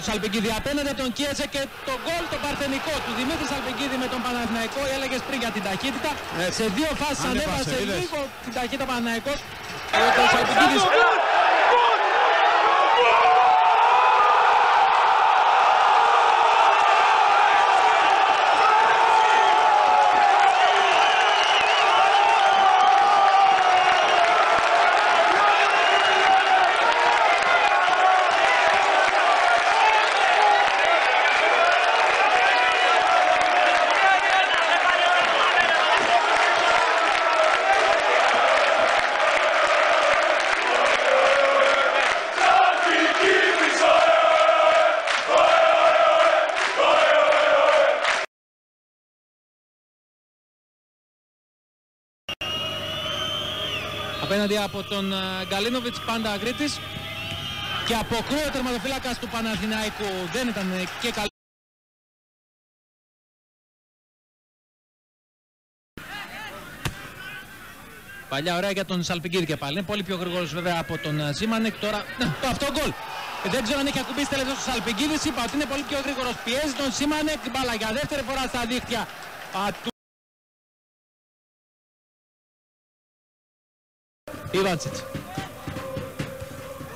του Σαλπικίδη. Απέναντι από τον Κίεσε και το γκολ το παρθενικό του Δημήτρη Σαλπικίδη με τον Παναθηναϊκό. Έλεγες πριν για την ταχύτητα. Σε δύο φάσεις ανέβασε λίγο την ταχύτητα Παναθηναϊκός. Ο Σαλπικίδης. Απέναντι από τον Γκαλίνοβιτς πάντα Αγκρίτης και αποκρούει ο τερματοφύλακας του Παναθηναϊκού. Δεν ήταν και καλό. Παλιά ωραία για τον Σαλπικίδη και πάλι. Είναι πολύ πιο γρήγορος βέβαια από τον Σίμανεκ. Τώρα το αυτό γκολ. Δεν ξέρω αν έχει ακουμπήσει τελευταίο του Σαλπικίδης. Είπα ότι είναι πολύ πιο γρήγορος. Πιέζει τον Σίμανεκ. Μπάλα για δεύτερη φορά στα δίχτυα του Ιβάντσιτς.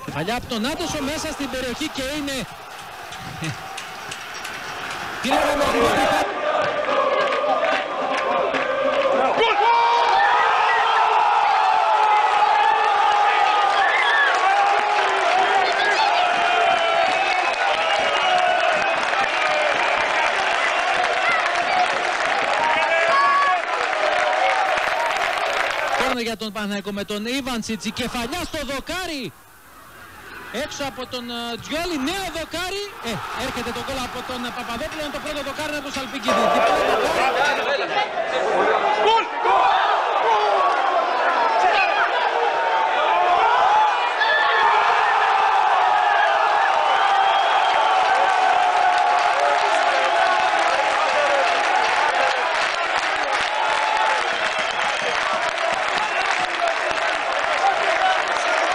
Κεφαλιά από τον Άντοσο μέσα στην περιοχή και είναι... Τι λέμε με την... για τον Παναθηναϊκό με τον Ιβάντσιτς, η κεφαλιά στο δοκάρι έξω από τον Τζιόλι, νέο δοκάρι, έρχεται το γκολ από τον Παπαδόπουλο, είναι το πρώτο δοκάρι από τον Σαλπικίδη.